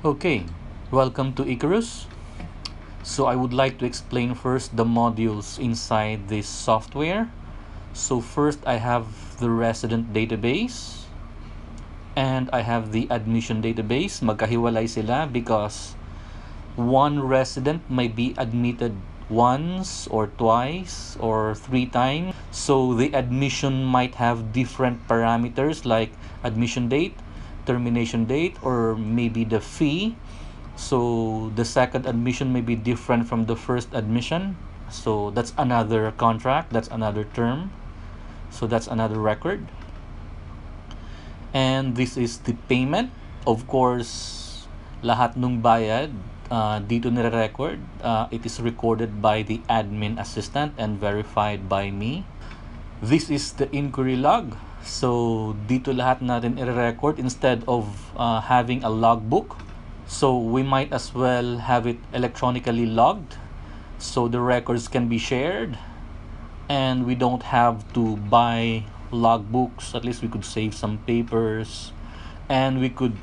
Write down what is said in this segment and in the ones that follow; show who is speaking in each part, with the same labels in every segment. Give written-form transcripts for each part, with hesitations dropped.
Speaker 1: Okay, welcome to Icarus. So I would like to explain first the modules inside this software. So first I have the resident database and I have the admission database. Magkahiwalay sila because one resident may be admitted once or twice or 3 times. So the admission might have different parameters like admission date, termination date, or maybe the fee. So the second admission may be different from the first admission. So that's another contract, that's another term. So that's another record. And this is the payment. Of course, lahat ng bayad dito nire-record. It is recorded by the admin assistant and verified by me. This is the inquiry log. So dito lahat natin i-record instead of having a logbook. So we might as well have it electronically logged so the records can be shared and we don't have to buy logbooks. At least we could save some papers and we could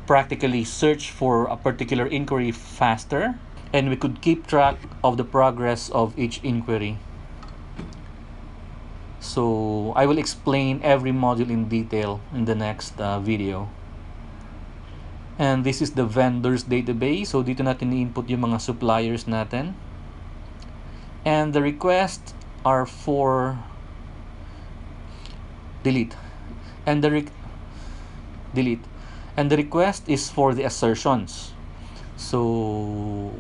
Speaker 1: practically search for a particular inquiry faster, and we could keep track of the progress of each inquiry. So I will explain every module in detail in the next video. And this is the vendors database. So dito natin i-input yung mga suppliers natin. And the requests are for delete. And the delete. And the request is for the assertions. So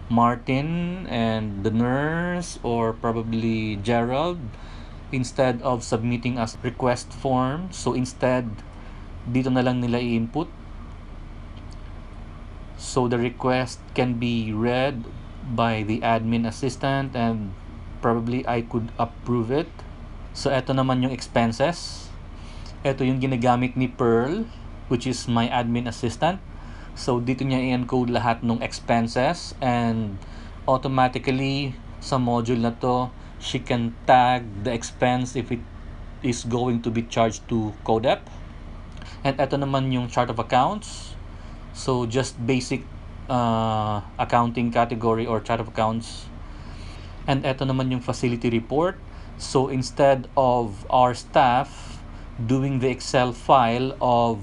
Speaker 1: Martin and the nurse, or probably Gerald, instead of submitting as request form, so instead dito na lang nila i-input. So the request can be read by the admin assistant and probably I could approve it. So eto naman yung expenses. Eto yung ginagamit ni Pearl, which is my admin assistant. So dito niya i-encode lahat ng expenses and automatically sa module na to, she can tag the expense if it is going to be charged to CODEP. And eto naman yung chart of accounts. So just basic accounting category or chart of accounts. And eto naman yung facility report. So instead of our staff doing the Excel file of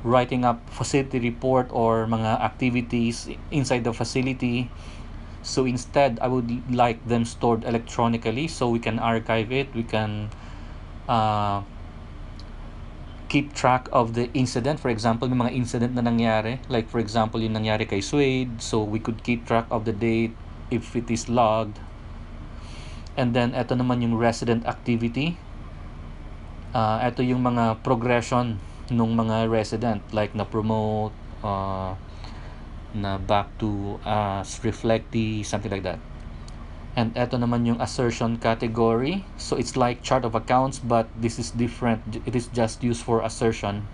Speaker 1: writing up facility report or mga activities inside the facility, so instead I would like them stored electronically so we can archive it, we can keep track of the incident. For example, may mga incident na nangyari, like for example yung nangyari kay Suede, so we could keep track of the date if it is logged. And then eto naman yung resident activity. Eto yung mga progression ng mga resident, like na promote, na back to reflectee, something like that. And eto naman yung assertion category. So it's like chart of accounts, but this is different. It is just used for assertion.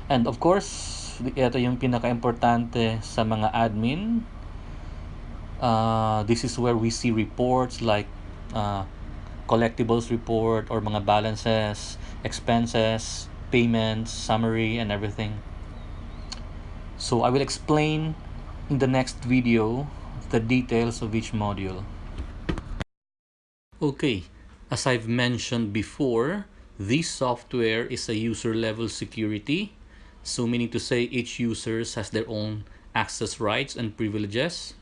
Speaker 1: And of course, eto yung pinaka-importante sa mga admin. This is where we see reports like collectibles report or mga balances, expenses, payments, summary, and everything. So I will explain in the next video the details of each module. Okay, as I've mentioned before, this software is a user level security. So meaning to say each user has their own access rights and privileges.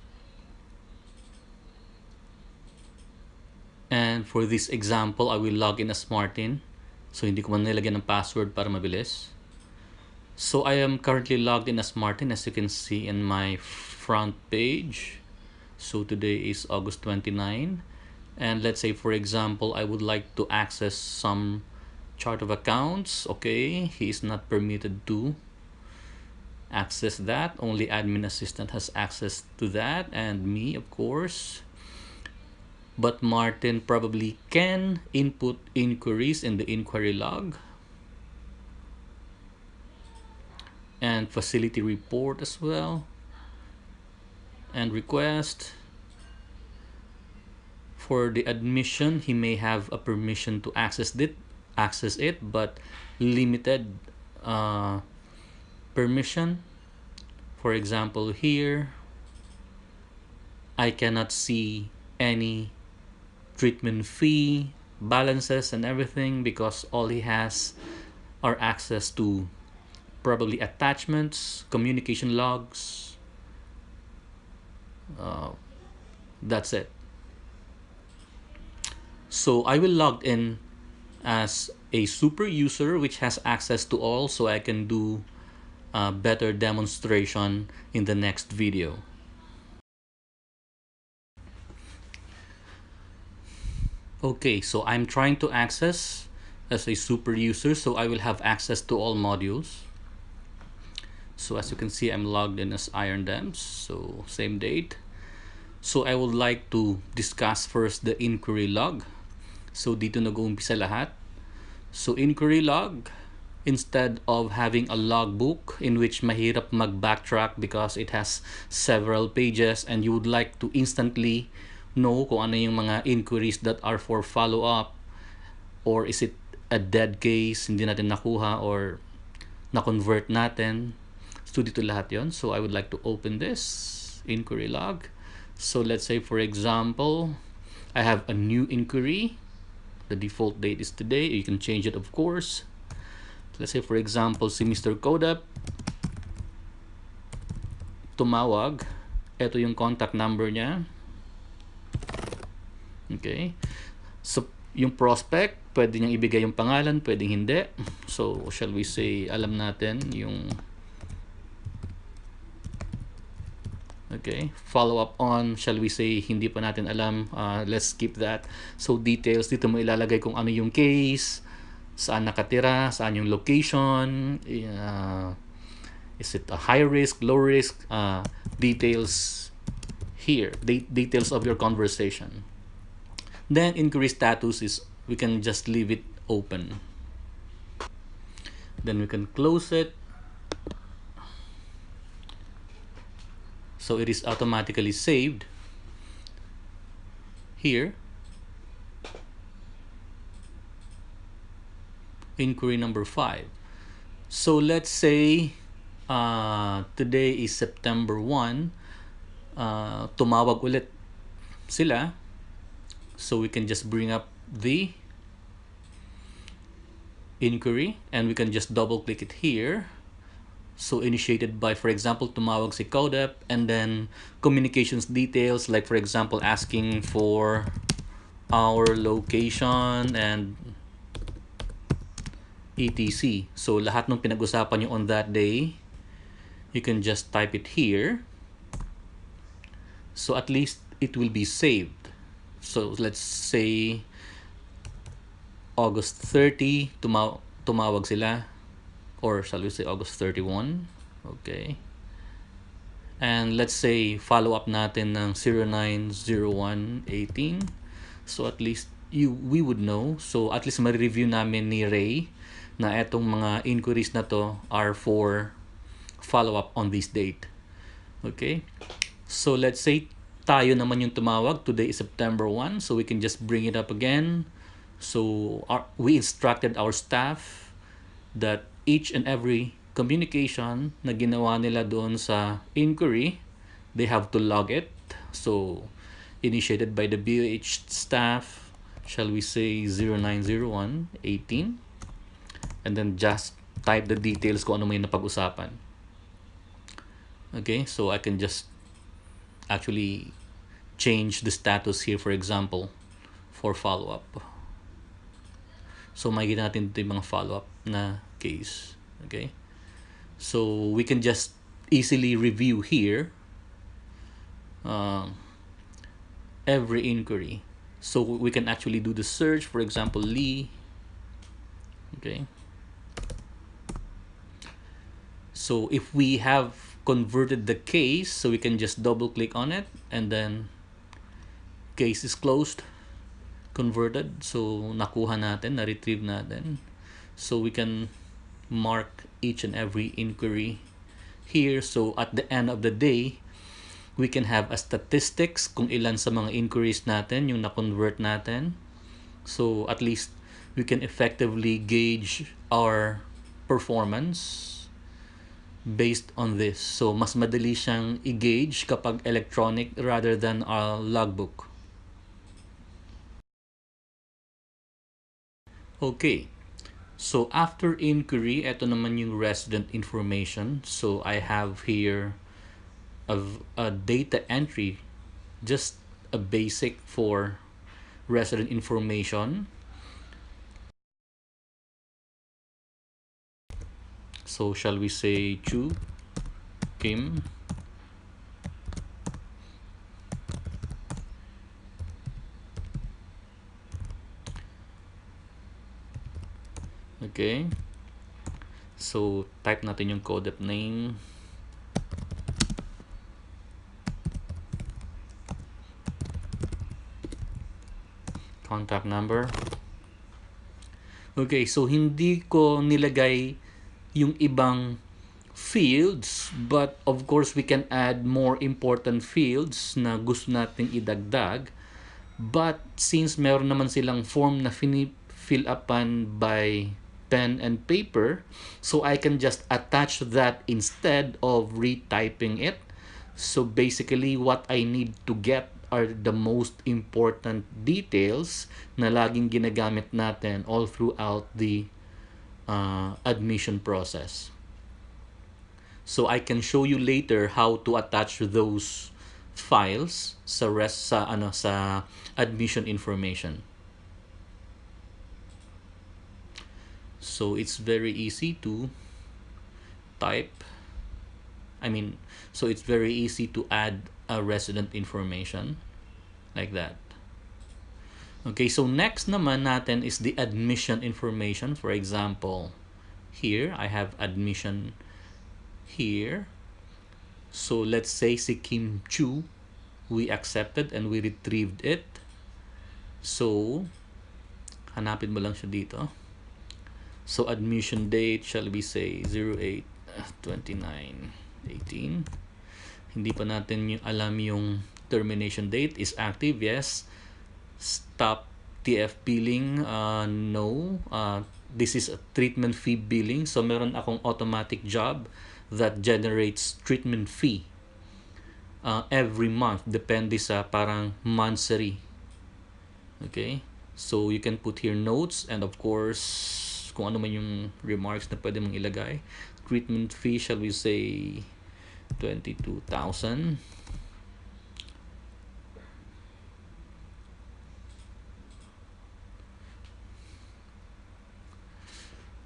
Speaker 1: And for this example, I will log in as Martin. So hindi ko man nilagyan ng password para mabilis. So I am currently logged in as Martin, as you can see in my front page. So today is August 29. And let's say, for example, I would like to access some chart of accounts. Okay, he is not permitted to access that. Only admin assistant has access to that, and me, of course. But Martin probably can input inquiries in the inquiry log and facility report as well, and request. For the admission, he may have a permission to access it, but limited permission. For example, here I cannot see any treatment fee, balances, and everything because all he has are access to probably attachments, communication logs. That's it. So I will log in as a super user which has access to all, so I can do a better demonstration in the next video. Okay, so I'm trying to access as a super user, so I will have access to all modules. So as you can see, I'm logged in as Iron Dams, so same date. So I would like to discuss first the inquiry log. So dito nag-uumpisa lahat. So inquiry log, instead of having a logbook in which mahirap mag-backtrack because it has several pages and you would like to instantly know kung ano yung mga inquiries that are for follow-up, or is it a dead case, hindi natin nakuha or na-convert natin. So dito lahat yon. So I would like to open this inquiry log. So let's say for example, I have a new inquiry. The default date is today. You can change it of course. Let's say for example, si Mr. Kodap tumawag. Ito yung contact number niya. Okay. So yung prospect, pwede niyang ibigay yung pangalan, pwedeng hindi. So shall we say, alam natin yung okay, follow up on, shall we say, hindi pa natin alam. Let's skip that. So details, dito mo ilalagay kung ano yung case, saan nakatira, saan yung location, is it a high risk, low risk, details here, details of your conversation. Then inquiry status is, we can just leave it open. Then we can close it. So it is automatically saved here. Inquiry number 5. So let's say today is September 1. Tumawag ulit sila. So we can just bring up the inquiry and we can just double click it here. So initiated by, for example, tumawag si Kodap, and then communications details, like for example asking for our location and etc. So lahat ng pinag-usapan nyo on that day, you can just type it here. So at least it will be saved. So let's say August 30, tumawag sila, or shall we say August 31. Okay. And let's say follow up natin ng 09/01/18. So at least we would know. So at least ma-review namin ni Ray na etong mga inquiries na to are for follow up on this date. Okay. So let's say tayo naman yung tumawag. Today is September 1. So we can just bring it up again. So we instructed our staff that each and every communication na ginawa nila doon sa inquiry, they have to log it. So initiated by the BOH staff, shall we say 09/01/18, and then just type the details kung ano may napag-usapan. Okay, so I can just actually change the status here, for example, for follow-up. So makikita natin ito yung mga follow-up na case. Okay, so we can just easily review here every inquiry. So we can actually do the search, for example, Lee. Okay, so if we have converted the case, so we can just double click on it, and then case is closed, converted. So nakuha natin, na-retrieve natin. So we can mark each and every inquiry here. So at the end of the day, we can have a statistics kung ilan sa mga inquiries natin yung na-convert natin. So at least we can effectively gauge our performance based on this. So mas madali siyang i-gauge kapag electronic rather than a logbook. Okay. So after inquiry, ito naman yung resident information. So I have here a data entry, just a basic for resident information. So shall we say Chu, Kim, okay. So type natin yung codep name. Contact number. Okay, so hindi ko nilagay yung ibang fields, but of course we can add more important fields na gusto nating idagdag. But since meron naman silang form na fill upan by pen and paper, so I can just attach that instead of retyping it. So basically what I need to get are the most important details na laging ginagamit natin all throughout the admission process. So I can show you later how to attach those files sa admission information. So it's very easy to type. So it's very easy to add a resident information like that. Okay, so next naman natin is the admission information. For example, here I have admission here. So let's say si Kim Chu, we accepted and we retrieved it. So hanapin mo lang siya dito. So admission date, shall we say 08/29/18. Hindi pa natin alam yung termination date. Is active, yes. Stop TF billing, no. This is a treatment fee billing. So meron akong automatic job that generates treatment fee every month. Depende sa parang monthsary. Okay. So you can put here notes, and of course kung ano man yung remarks na pwede mong ilagay. Treatment fee, shall we say 22,000.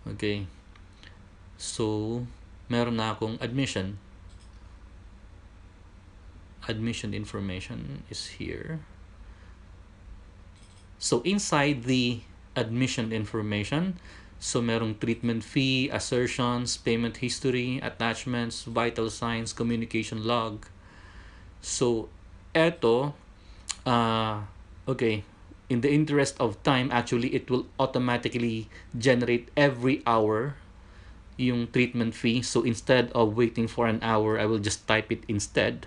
Speaker 1: Okay. So meron na akong admission. Admission information is here. So inside the admission information, so merong treatment fee, assertions, payment history, attachments, vital signs, communication log. So eto, okay, in the interest of time, actually it will automatically generate every hour yung treatment fee. So instead of waiting for an hour, I will just type it instead.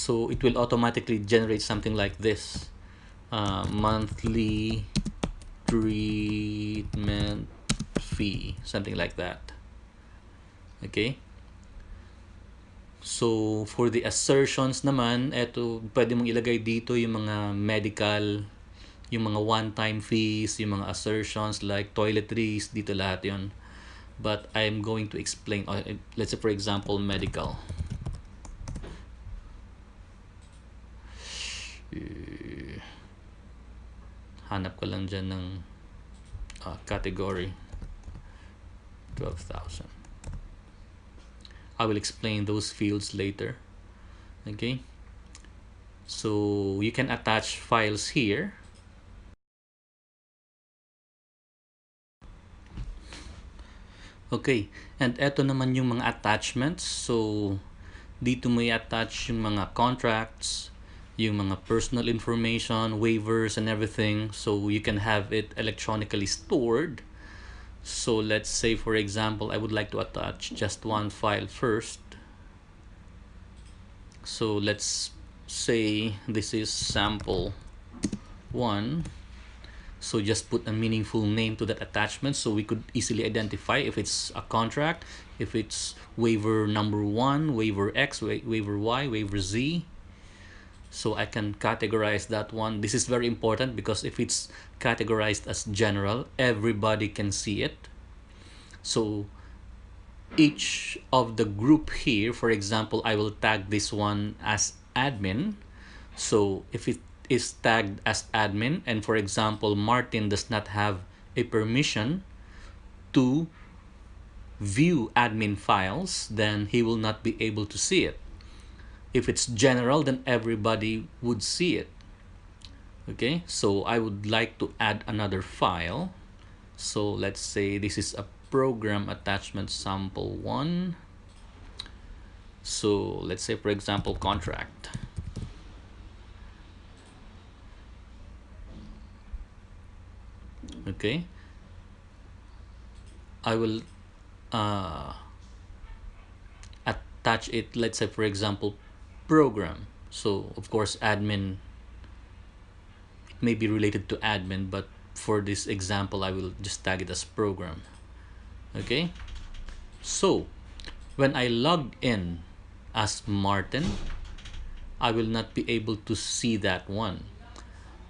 Speaker 1: So it will automatically generate something like this. Monthly treatment fee, something like that. Okay. So for the assertions naman, eto pwede mong ilagay dito yung mga medical, yung mga one-time fees, yung mga assertions like toiletries, dito lahat yon. But I'm going to explain, let's say for example medical. Hanap ko lang dyan ng category 12,000. I will explain those fields later. Okay, so you can attach files here. Okay, and eto naman yung mga attachments. So dito mo i-attach yung mga contracts, yung mga personal information, waivers and everything, so you can have it electronically stored. So let's say for example I would like to attach just one file first. So let's say this is sample 1. So just put a meaningful name to that attachment so we could easily identify if it's a contract, if it's waiver number 1, waiver X, waiver Y, waiver Z. So I can categorize that one. This is very important because if it's categorized as general, everybody can see it. So each of the group here, for example, I will tag this one as admin. So if it is tagged as admin, and for example, Martin does not have a permission to view admin files, then he will not be able to see it. If it's general, then everybody would see it. Okay, so I would like to add another file. So let's say this is a program attachment sample 1. So let's say, for example, contract. Okay, I will attach it, let's say, for example, program. So of course admin, it may be related to admin, but for this example I will just tag it as program. Okay, so when I log in as Martin, I will not be able to see that one.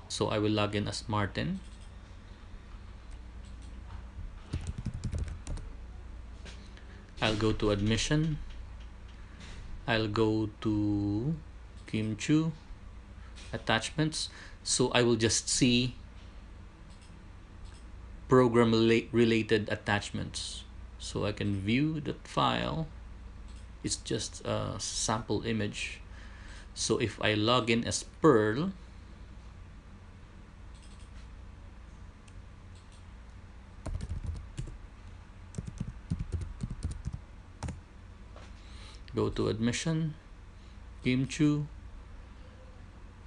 Speaker 1: So I will log in as Martin. I'll go to admission. I'll go to Kim Chu, attachments. So I will just see program related attachments. So I can view that file. It's just a sample image. So if I log in as Pearl, go to admission, Kimchu,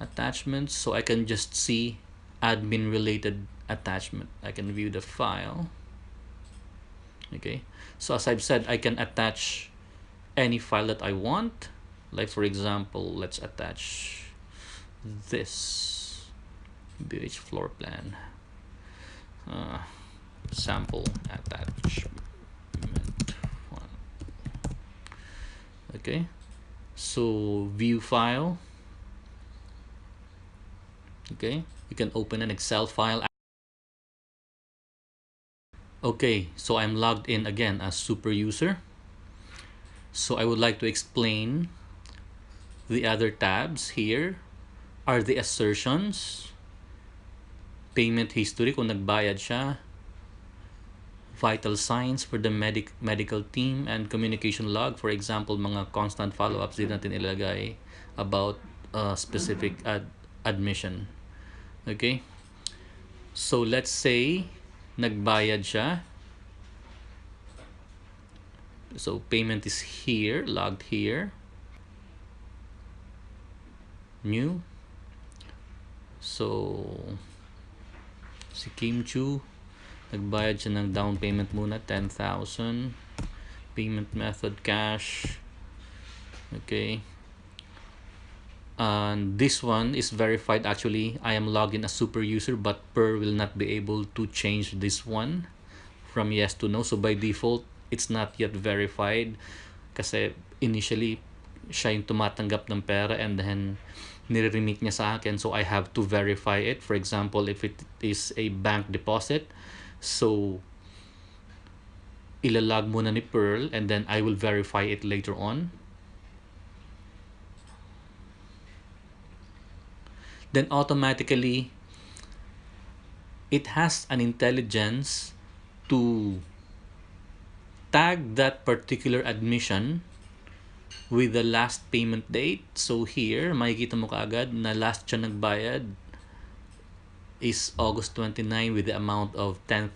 Speaker 1: attachments. So I can just see admin related attachment. I can view the file. Okay, so as I've said, I can attach any file that I want. Like for example, let's attach this BH floor plan, sample attachment 1. Okay, so view file. Okay, you can open an Excel file. Okay, so I'm logged in again as super user. So I would like to explain the other tabs. Here are the assertions, payment history kung nagbayad siya, vital signs for the medical team, and communication log. For example, mga constant follow-ups din natin ilagay about specific admission. Okay, so let's say nagbayad siya. So payment is here, logged here, new. So si Kim Chu, nagbayad siya ng down payment muna, 10,000. Payment method cash. Okay, and this one is verified. Actually, I am logged in as super user, but Per will not be able to change this one from yes to no. So by default, it's not yet verified kasi initially siya yung tumatanggap ng pera and then nire-remit niya sa akin, so I have to verify it. For example, if it is a bank deposit, so ilalag muna ni Pearl and then I will verify it later on. Then automatically it has an intelligence to tag that particular admission with the last payment date. So here, makikita mo kaagad na last siya nagbayad is August 29 with the amount of 10,000.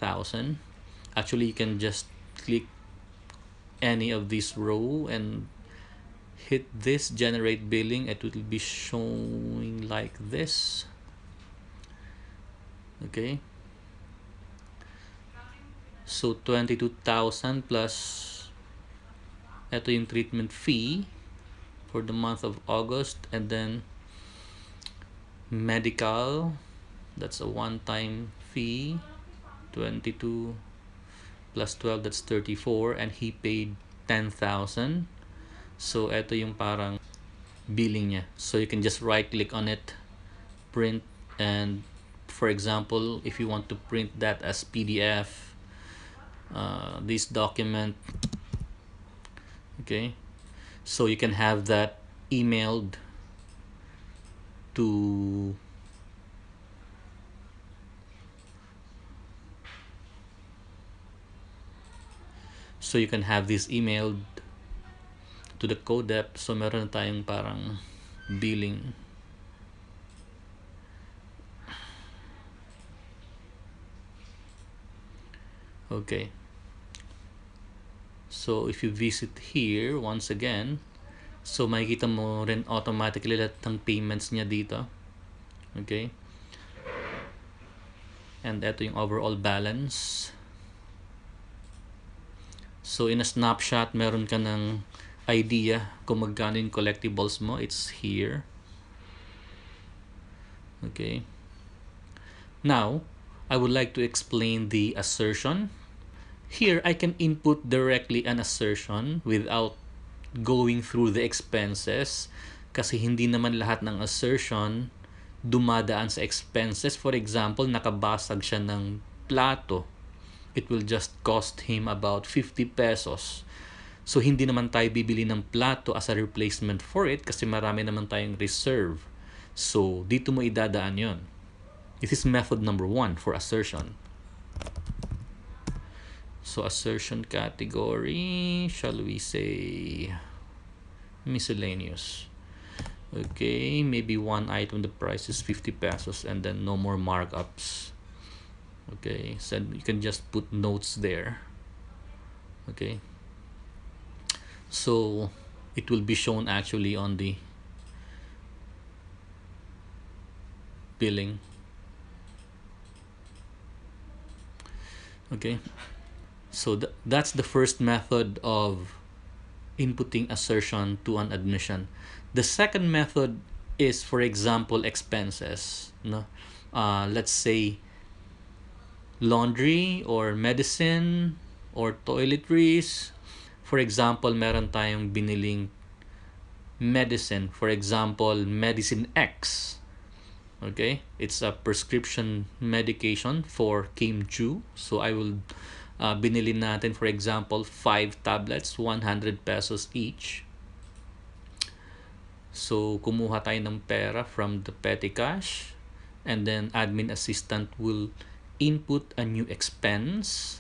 Speaker 1: Actually, you can just click any of this row and hit this generate billing. It will be showing like this. Okay, so 22,000 plus ito yung treatment fee for the month of August, and then medical, that's a one-time fee, 22 plus 12, that's 34, and he paid 10,000. So ito yung parang billing niya. So you can just right click on it, print, and for example, if you want to print that as PDF, this document, okay, so you can have that emailed to this emailed to the CODEP. So meron na tayong parang billing. Okay, so if you visit here once again, so makikita mo rin automatically lahat ng payments niya dito. Okay, and ito yung overall balance. So in a snapshot, meron ka ng idea kung magkano yung collectibles mo. It's here. Okay, now I would like to explain the assertion. Here I can input directly an assertion without going through the expenses, kasi hindi naman lahat ng assertion dumadaan sa expenses. For example, nakabasag siya ng plato, it will just cost him about 50 pesos. So hindi naman tayo bibili ng plato as a replacement for it kasi marami naman tayong reserve. So dito mo idadaan yon. This is method number 1 for assertion. So assertion category, shall we say miscellaneous. Okay, maybe one item, the price is 50 pesos and then no more markups. Okay, so you can just put notes there. Okay, so it will be shown actually on the billing. Okay, so that's the first method of inputting assertion to an admission. The second method is, for example, expenses. No? Let's say laundry or medicine or toiletries. For example, meron tayong biniling medicine. For example, medicine X. Okay, it's a prescription medication for Kim Chu. So I will binili natin, for example, 5 tablets, 100 pesos each. So kumuha tayo ng pera from the petty cash, and then admin assistant will input a new expense.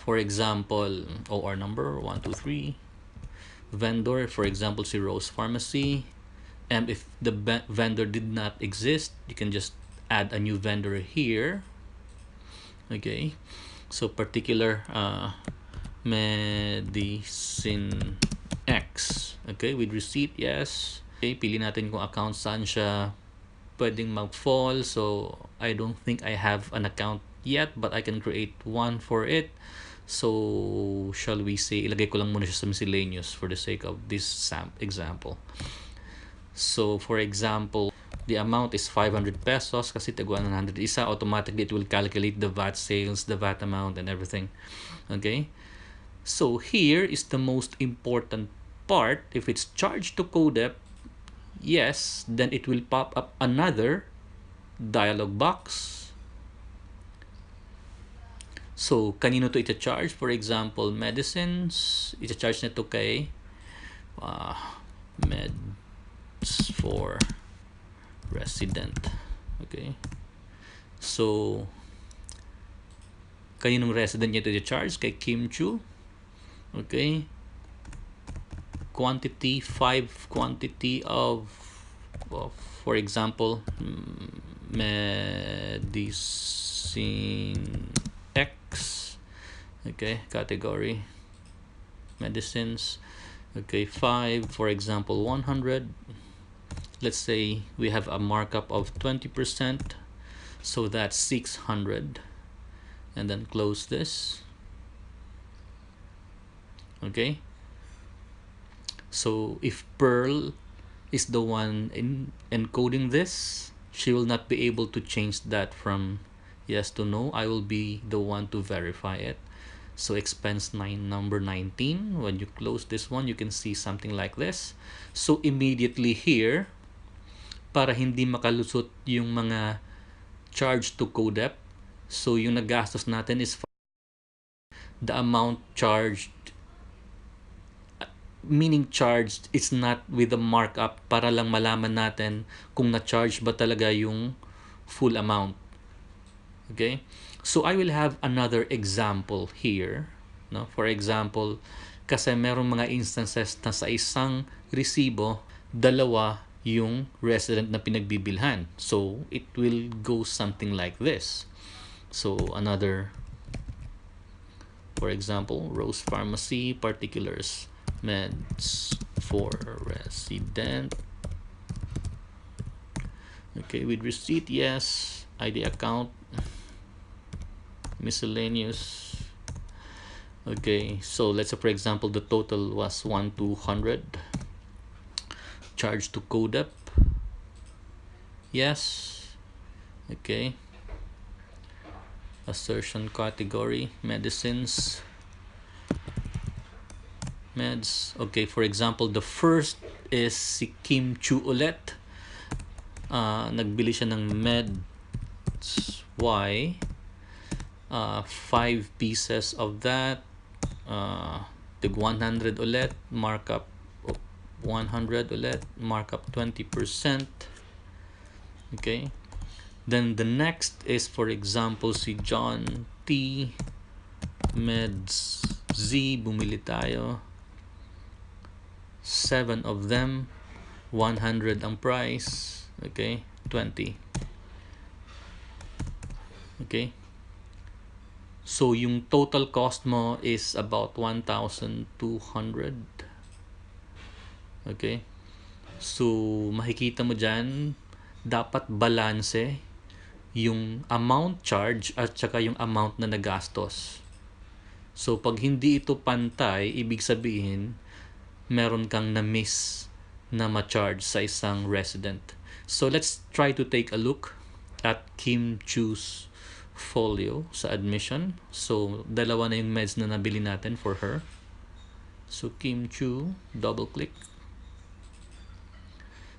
Speaker 1: For example, OR number 123, vendor, for example, si Rose Pharmacy. And if the vendor did not exist, you can just add a new vendor here. Okay, so particular medicine X. Okay, with receipt, yes. Okay, pili natin kung account saan siya pwedeng mag-fall. So I don't think I have an account yet, but I can create one for it. So shall we say, ilagay ko lang muna siya sa miscellaneous for the sake of this example. So for example, the amount is 500 pesos kasi tagwa 100 isa. Automatically it will calculate the VAT sales, the VAT amount, and everything. Okay, so here is the most important part. If it's charged to CODEP, yes, then it will pop up another dialog box. So kanino to ita-charge? For example, medicines, ita-charge nito kay meds for resident. Okay, so kaninong resident niya ito ita-charge? Kay Kim Chu. Okay, quantity 5 quantity of for example, medicine X. Okay, category medicines. Okay, 5, for example, 100. Let's say we have a markup of 20%, so that's 600, and then close this. Okay, so if Pearl is the one encoding this. She will not be able to change that from yes to no. I will be the one to verify it. So expense number 19, when you close this one, you can see something like this. So immediately here, para hindi makalusot yung mga charge to CODEP, so yung nagastos natin is the amount charged, meaning charged, it's not with the markup, para lang malaman natin kung na-charge ba talaga yung full amount. Okay, so I will have another example here, no? For example, kasi merong mga instances na sa isang resibo, dalawa yung resident na pinagbibilhan. So it will go something like this. So another, for example, Rose Pharmacy particulars, meds for resident. Okay, with receipt, yes. ID account, miscellaneous. Okay, so let's say for example the total was 1,200. Charge to CODEP, yes. Okay, assertion category, medicines, meds. Okay, for example the first is si Kim Chu ulit. Nagbili siya ng meds Y, 5 pieces of that, tig 100 ulit, markup 100 ulit, markup 20%. Okay, then the next is for example si John T, meds Z, bumili tayo 7 of them, 100 ang price. Okay, 20. Okay, so yung total cost mo is about 1,200. Okay, so makikita mo dyan, dapat balanse yung amount charge at saka yung amount na nagastos. So pag hindi ito pantay, ibig sabihin meron kang na-miss na ma-charge sa isang resident. So let's try to take a look at Kim Chu's folio sa admission. So dalawa na yung meds na nabili natin for her. So Kim Chu, double click.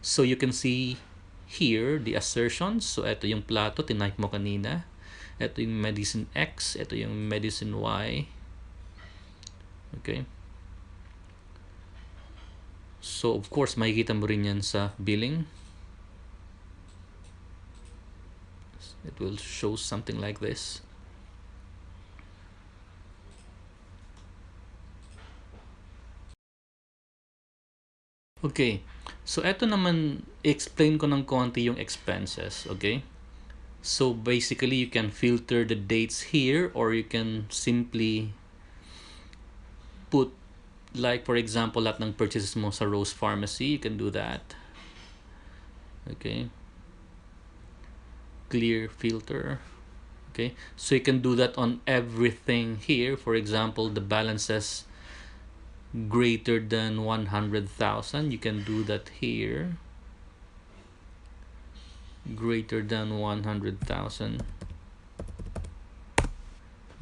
Speaker 1: So you can see here the assertions. So ito yung plato, tinype mo kanina. Ito yung medicine X, ito yung medicine Y. Okay, so of course makikita mo rin yan sa billing. It will show something like this. Okay, so eto naman, explain ko ng konti yung expenses. Okay, so basically you can filter the dates here, or you can simply put, like for example, lahat ng purchases mo sa Rose Pharmacy, you can do that. Okay, clear filter. Okay, so you can do that on everything here. For example, the balances greater than 100,000, you can do that here. Greater than 100,000.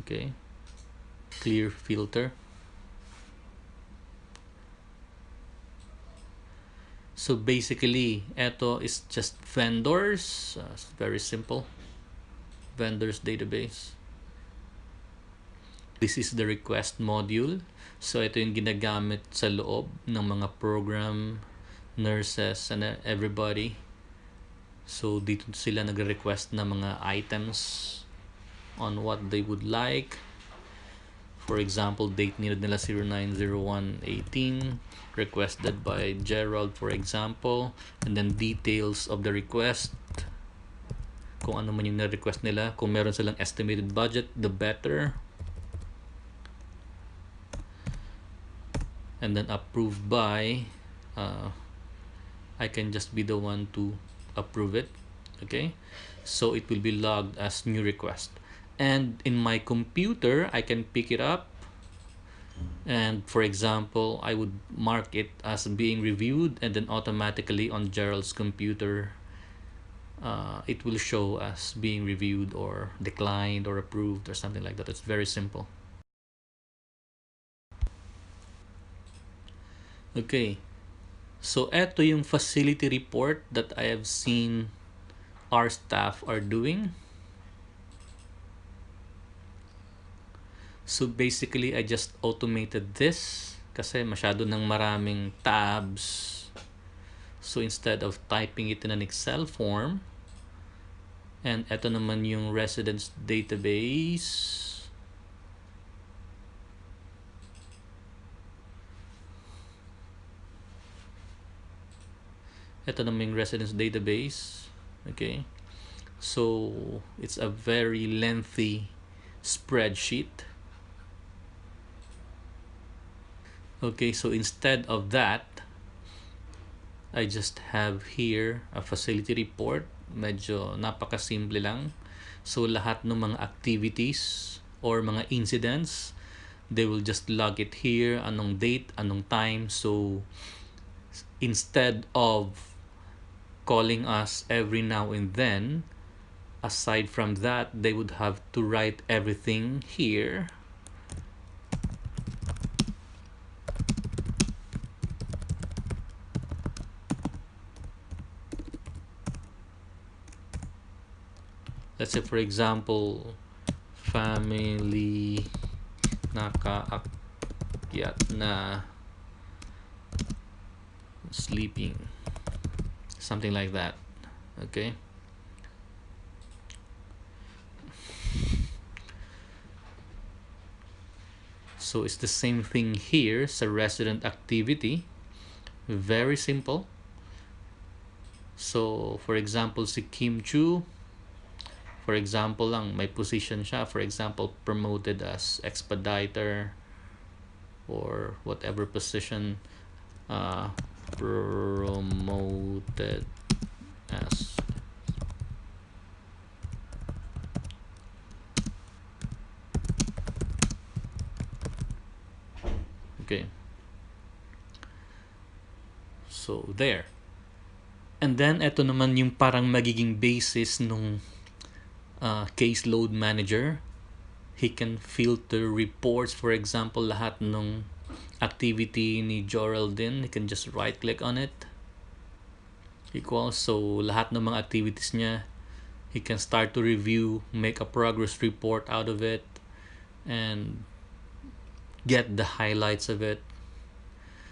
Speaker 1: Okay, clear filter. So basically, ito is just vendors. It's very simple. Vendors database. This is the request module. So ito yung ginagamit sa loob ng mga program, nurses, and everybody. So dito sila nagre-request ng mga items on what they would like. For example, date nila 09/01/18, requested by Gerald, for example, and then details of the request, kung ano man yung na-request nila. Kung meron silang estimated budget, the better. And then approved by, I can just be the one to approve it. Okay, so it will be logged as new request, and in my computer I can pick it up And for example, I would mark it as being reviewed, and then automatically on Gerald's computer, it will show as being reviewed or declined or approved or something like that. It's very simple. Okay, so eto yung facility report that I have seen our staff are doing. So basically, I just automated this kasi masyado ng maraming tabs. So instead of typing it in an Excel form, and eto naman yung residence database. Ito naman yung residence database. Okay. So it's a very lengthy spreadsheet. Okay, so instead of that, I just have here a facility report. Medyo napakasimple lang. So lahat ng mga activities or mga incidents, they will just log it here, anong date, anong time. So instead of calling us every now and then, aside from that, they would have to write everything here. Let's say, for example, family nakaakyat na sleeping, something like that. Okay. So it's the same thing here sa resident activity. Very simple. So for example, si Kim Chu, for example lang, may position siya, for example, promoted as expediter or whatever position, promoted as okay. So there. And then ito naman yung parang magiging basis nung caseload manager. He can filter reports, for example, lahat nung activity ni Geraldine, he can just right click on it, equals, so lahat ng mga activities niya, he can start to review, make a progress report out of it, and get the highlights of it.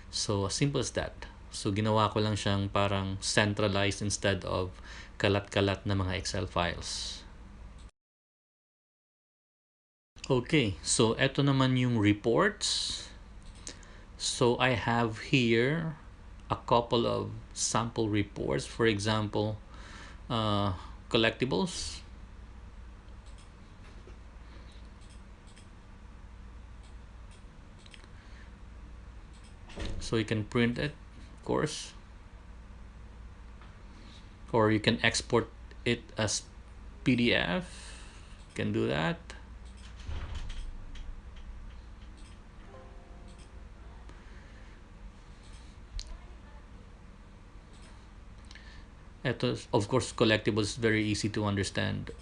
Speaker 1: So as simple as that. So ginawa ko lang siyang parang centralized instead of kalat-kalat na mga Excel files. Okay, so eto naman yung reports. So I have here a couple of sample reports. For example, collectibles. So you can print it, of course, or you can export it as PDF. You can do that. Of course, collectibles is very easy to understand.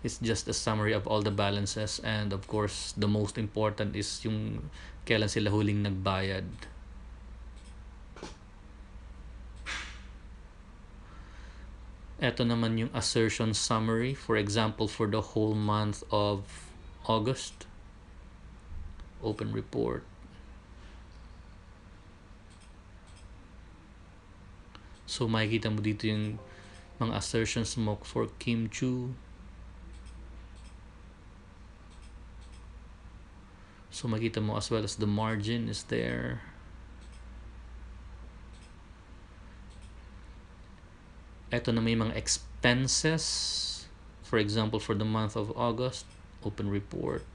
Speaker 1: It's just a summary of all the balances, and of course, the most important is yung kailan sila huling nagbayad. Ito naman yung assertion summary. For example, for the whole month of August. Open report. So makikita mo dito yung mga assertions mo for Kim Chu. So makita mo as well as the margin is there. Ito na may mga expenses. For example, for the month of August, open report.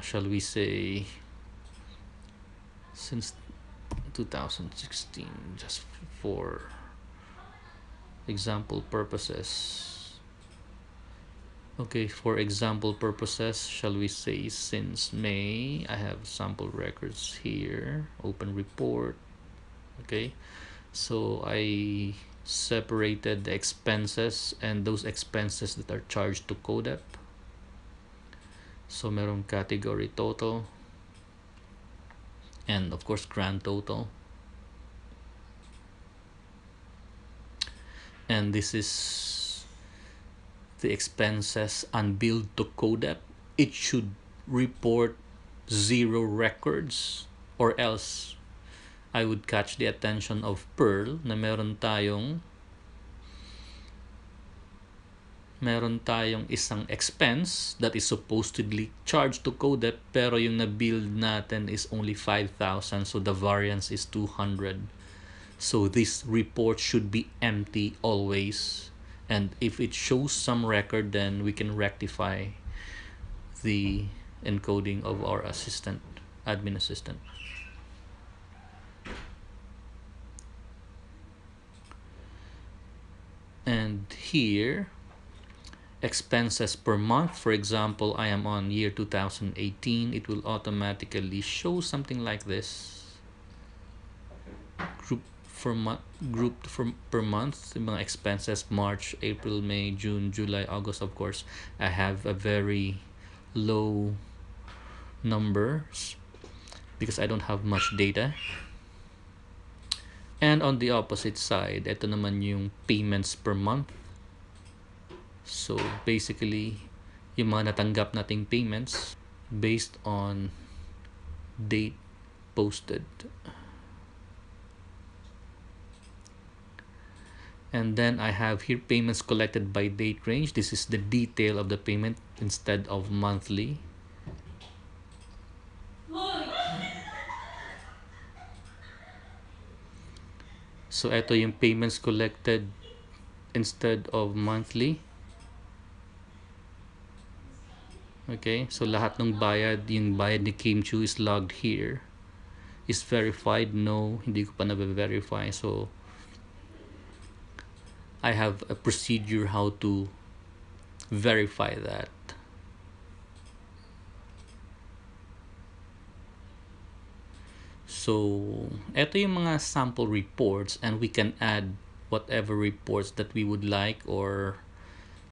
Speaker 1: Shall we say since 2016, just for example purposes. Okay, for example purposes, shall we say since May, I have sample records here, open report. Okay, so I separated the expenses and those expenses that are charged to CODEP. So merong category total and of course grand total. And this is the expenses unbilled to CODEP. It should report 0 records or else I would catch the attention of Pearl na meron tayong isang expense that is supposedly charged to CODEP pero yung na-billed natin is only 5,000, so the variance is 200. So this report should be empty always, and if it shows some record then we can rectify the encoding of our admin assistant. And here expenses per month, for example, I am on year 2018, it will automatically show something like this, grouped per month, yung mga expenses March, April, May, June, July, August. Of course I have a very low numbers because I don't have much data. And on the opposite side, ito naman yung payments per month. So basically, yung mga natanggap nating payments based on date posted. And then I have here payments collected by date range. This is the detail of the payment instead of monthly. So ito yung payments collected instead of monthly. Okay, so lahat ng bayad, yung bayad ni Kim Chu is logged here. Is verified? No, hindi ko pa na-verify. So I have a procedure how to verify that. So ito yung mga sample reports, and we can add whatever reports that we would like or